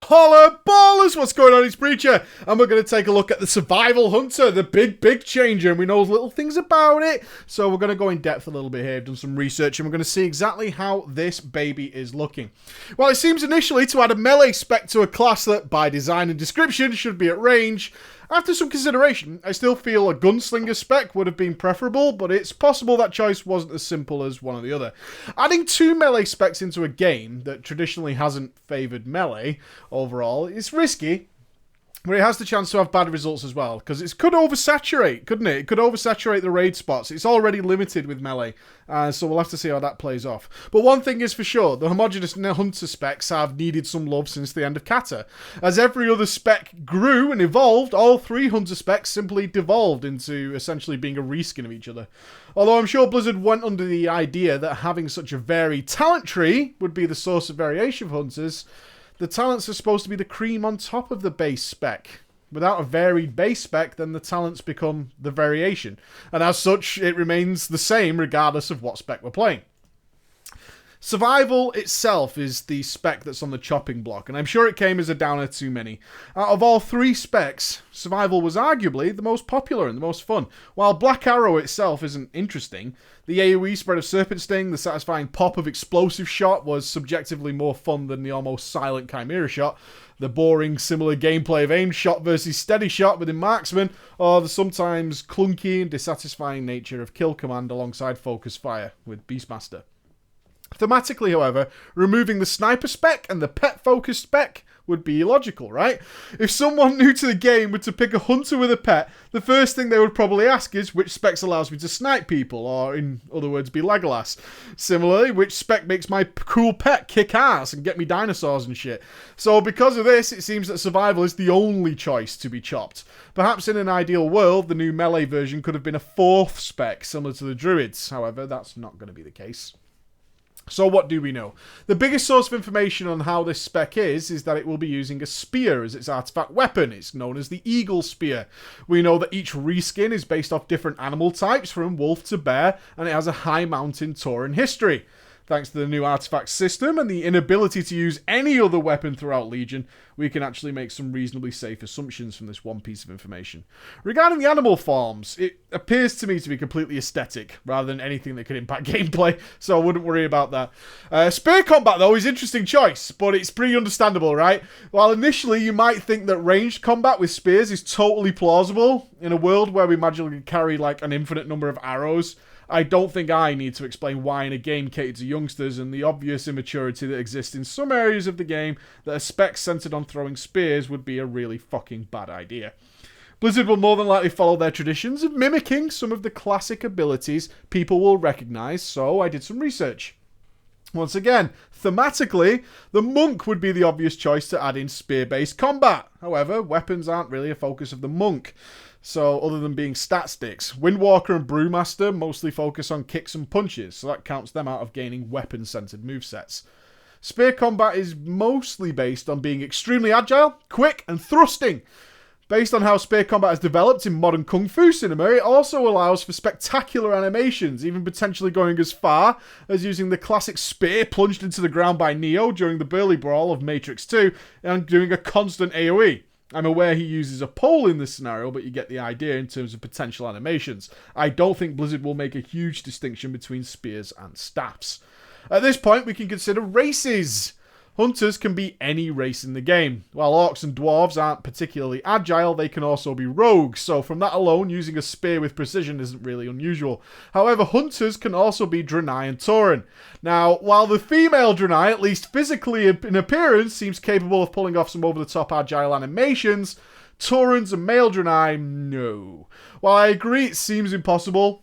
Holla ballers, what's going on? It's Preacher, and we're going to take a look at the Survival Hunter, the big changer, and we know little things about it, so we're going to go in depth a little bit here. I've done some research, and we're going to see exactly how this baby is looking. Well, it seems initially to add a melee spec to a class that, by design and description, should be at range. After some consideration, I still feel a gunslinger spec would have been preferable, but it's possible that choice wasn't as simple as one or the other. Adding two melee specs into a game that traditionally hasn't favoured melee overall is risky, but it has the chance to have bad results as well, because it could oversaturate, couldn't it? It could oversaturate the raid spots. It's already limited with melee, so we'll have to see how that plays off. But one thing is for sure, the homogeneous hunter specs have needed some love since the end of Kata. As every other spec grew and evolved, all three hunter specs simply devolved into essentially being a reskin of each other. Although I'm sure Blizzard went under the idea that having such a varied talent tree would be the source of variation for hunters, the talents are supposed to be the cream on top of the base spec. Without a varied base spec, then the talents become the variation. And as such, it remains the same regardless of what spec we're playing. Survival itself is the spec that's on the chopping block, and I'm sure it came as a downer to many. Out of all three specs, Survival was arguably the most popular and the most fun. While Black Arrow itself isn't interesting, the AoE spread of Serpent Sting, the satisfying pop of Explosive Shot was subjectively more fun than the almost silent Chimera Shot, the boring similar gameplay of Aim Shot versus Steady Shot within Marksman, or the sometimes clunky and dissatisfying nature of Kill Command alongside Focus Fire with Beastmaster. Thematically, however, removing the sniper spec and the pet focus spec would be illogical, right? If someone new to the game were to pick a hunter with a pet, the first thing they would probably ask is which specs allows me to snipe people, or in other words, be Legolas. Similarly, which spec makes my cool pet kick ass and get me dinosaurs and shit. So because of this, it seems that survival is the only choice to be chopped. Perhaps in an ideal world, the new melee version could have been a fourth spec, similar to the druids. However, that's not going to be the case. So what do we know? The biggest source of information on how this spec is that it will be using a spear as its artifact weapon. It's known as the Eagle Spear. We know that each reskin is based off different animal types, from wolf to bear, and it has a high mountain Tauren history. Thanks to the new artifact system and the inability to use any other weapon throughout Legion, we can actually make some reasonably safe assumptions from this one piece of information. Regarding the animal forms, it appears to me to be completely aesthetic, rather than anything that could impact gameplay, so I wouldn't worry about that. Spear combat, though, is an interesting choice, but it's pretty understandable, right? While initially you might think that ranged combat with spears is totally plausible, in a world where we magically carry like an infinite number of arrows, I don't think I need to explain why in a game catered to youngsters and the obvious immaturity that exists in some areas of the game that a spec centered on throwing spears would be a really fucking bad idea. Blizzard will more than likely follow their traditions of mimicking some of the classic abilities people will recognize, so I did some research. Once again, thematically, the monk would be the obvious choice to add in spear-based combat. However, weapons aren't really a focus of the monk. So, other than being stat sticks, Windwalker and Brewmaster mostly focus on kicks and punches, so that counts them out of gaining weapon-centered movesets. Spear combat is mostly based on being extremely agile, quick, and thrusting. Based on how spear combat has developed in modern kung fu cinema, it also allows for spectacular animations, even potentially going as far as using the classic spear plunged into the ground by Neo during the Burly Brawl of Matrix 2 and doing a constant AoE. I'm aware he uses a pole in this scenario, but you get the idea in terms of potential animations. I don't think Blizzard will make a huge distinction between spears and staffs. At this point, we can consider races. Hunters can be any race in the game. While orcs and dwarves aren't particularly agile, they can also be rogues, so from that alone, using a spear with precision isn't really unusual. However, hunters can also be Draenei and Tauren. Now, while the female Draenei, at least physically in appearance, seems capable of pulling off some over-the-top agile animations, Taurens and male Draenei, no. While I agree it seems impossible,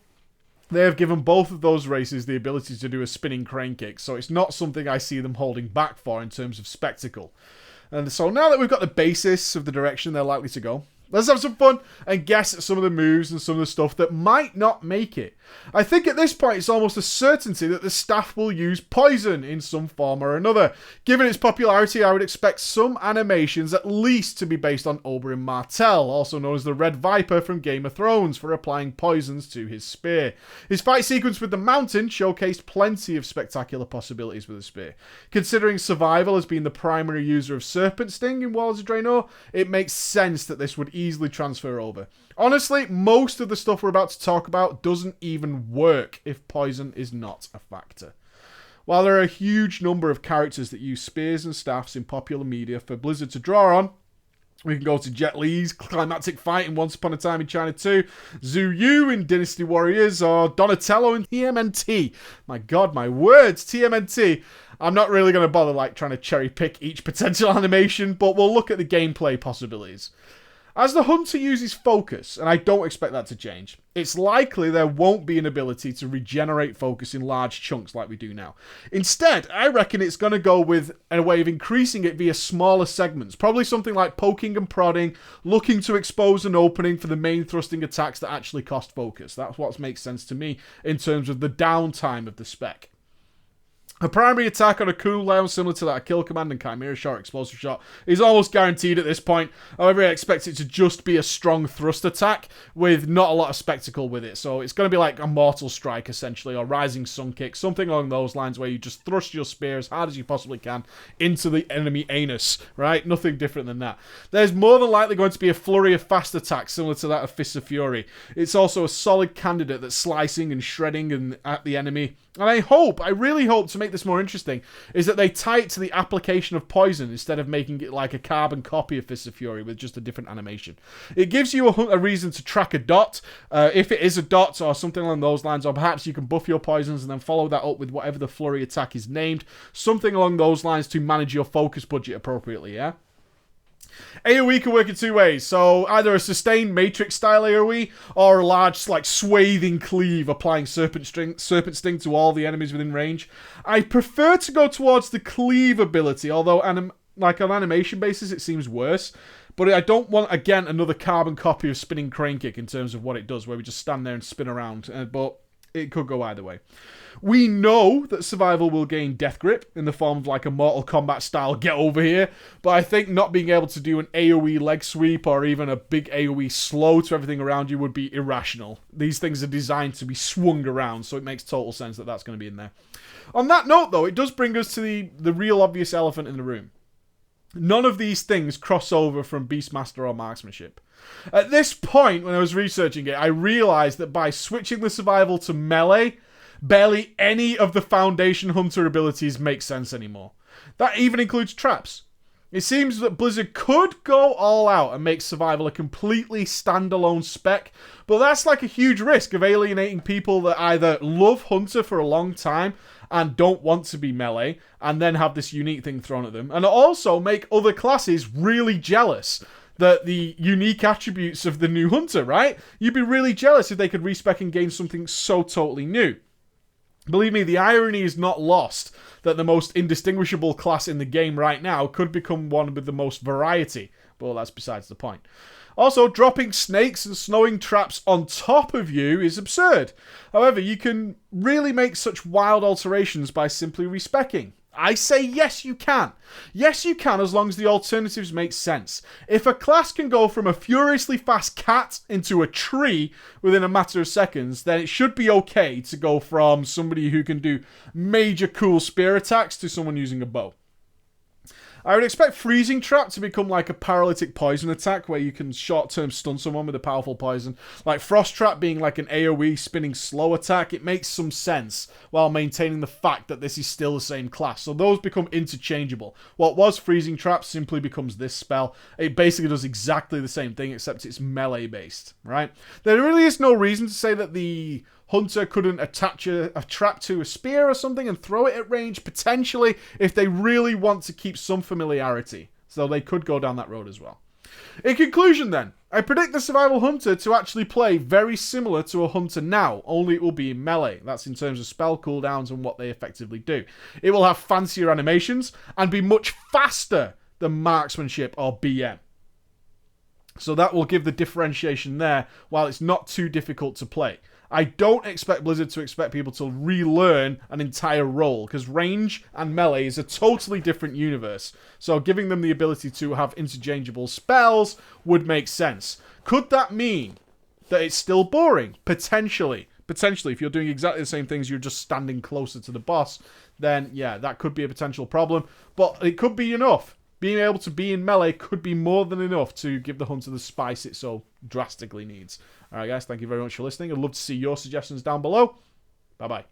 they have given both of those races the ability to do a spinning crane kick, so it's not something I see them holding back for in terms of spectacle. And so now that we've got the basis of the direction they're likely to go, Let's have some fun and guess at some of the moves and some of the stuff that might not make it. I think at this point it's almost a certainty that the staff will use poison in some form or another. Given its popularity, I would expect some animations at least to be based on Oberyn Martell, also known as the Red Viper from Game of Thrones, for applying poisons to his spear. His fight sequence with the Mountain showcased plenty of spectacular possibilities with the spear. Considering survival as being the primary user of Serpent Sting in Warlords of Draenor, it makes sense that this would easily transfer over. Honestly, most of the stuff we're about to talk about doesn't even work if poison is not a factor. While there are a huge number of characters that use spears and staffs in popular media for Blizzard to draw on, we can go to Jet Li's climactic fight in Once Upon a Time in China 2, Zhu Yu in Dynasty Warriors, or Donatello in TMNT. My god, my words, TMNT. I'm not really going to bother trying to cherry pick each potential animation, but we'll look at the gameplay possibilities. As the Hunter uses focus, and I don't expect that to change, it's likely there won't be an ability to regenerate focus in large chunks like we do now. Instead, I reckon it's going to go with a way of increasing it via smaller segments, probably something like poking and prodding, looking to expose an opening for the main thrusting attacks that actually cost focus. That's what makes sense to me in terms of the downtime of the spec. A primary attack on a cooldown similar to that of Kill Command and Chimera Shot, Explosive Shot is almost guaranteed at this point. However, I expect it to just be a strong thrust attack with not a lot of spectacle with it. So it's going to be like a Mortal Strike essentially, or Rising Sun Kick, something along those lines where you just thrust your spear as hard as you possibly can into the enemy anus, right? Nothing different than that. There's more than likely going to be a flurry of fast attacks similar to that of Fists of Fury. It's also a solid candidate that's slicing and shredding at the enemy. And I really hope to make this more interesting, is that they tie it to the application of poison instead of making it like a carbon copy of Fists of Fury with just a different animation. It gives you a reason to track a dot, if it is a dot or something along those lines, or perhaps you can buff your poisons and then follow that up with whatever the flurry attack is named. Something along those lines to manage your focus budget appropriately, yeah? AoE can work in two ways, so either a sustained Matrix style AoE or a large swathing cleave applying Serpent Sting to all the enemies within range. I prefer to go towards the cleave ability, although on animation basis it seems worse. But I don't want, again, another carbon copy of Spinning Crane Kick in terms of what it does, where we just stand there and spin around, but it could go either way. We know that survival will gain Death Grip in the form of a Mortal Kombat style get over here, but I think not being able to do an AoE leg sweep or even a big AoE slow to everything around you would be irrational. These things are designed to be swung around, so it makes total sense that that's going to be in there. On that note, though, it does bring us to the real obvious elephant in the room. None of these things cross over from Beastmaster or Marksmanship. At this point, when I was researching it, I realised that by switching the survival to melee, barely any of the Foundation Hunter abilities make sense anymore. That even includes traps. It seems that Blizzard could go all out and make survival a completely standalone spec, but that's a huge risk of alienating people that either love Hunter for a long time and don't want to be melee, and then have this unique thing thrown at them, and also make other classes really jealous that the unique attributes of the new Hunter, right? You'd be really jealous if they could respec and gain something so totally new. Believe me, the irony is not lost that the most indistinguishable class in the game right now could become one with the most variety, but that's besides the point. Also, dropping snakes and snowing traps on top of you is absurd. However, you can really make such wild alterations by simply respecing. I say yes, you can. Yes, you can, as long as the alternatives make sense. If a class can go from a furiously fast cat into a tree within a matter of seconds, then it should be okay to go from somebody who can do major cool spear attacks to someone using a bow. I would expect Freezing Trap to become like a paralytic poison attack where you can short-term stun someone with a powerful poison. Like Frost Trap being like an AoE spinning slow attack. It makes some sense while maintaining the fact that this is still the same class. So those become interchangeable. What was Freezing Trap simply becomes this spell. It basically does exactly the same thing except it's melee based, right? There really is no reason to say that the Hunter couldn't attach a trap to a spear or something and throw it at range, potentially, if they really want to keep some familiarity. So they could go down that road as well. In conclusion then, I predict the Survival Hunter to actually play very similar to a Hunter now, only it will be in melee. That's in terms of spell cooldowns and what they effectively do. It will have fancier animations and be much faster than Marksmanship or BM. So that will give the differentiation there, while it's not too difficult to play. I don't expect Blizzard to expect people to relearn an entire role, because range and melee is a totally different universe. So giving them the ability to have interchangeable spells would make sense. Could that mean that it's still boring? Potentially. Potentially, if you're doing exactly the same things, you're just standing closer to the boss, then yeah, that could be a potential problem. But it could be enough. Being able to be in melee could be more than enough to give the hunter the spice it so drastically needs. Alright guys, thank you very much for listening. I'd love to see your suggestions down below. Bye bye.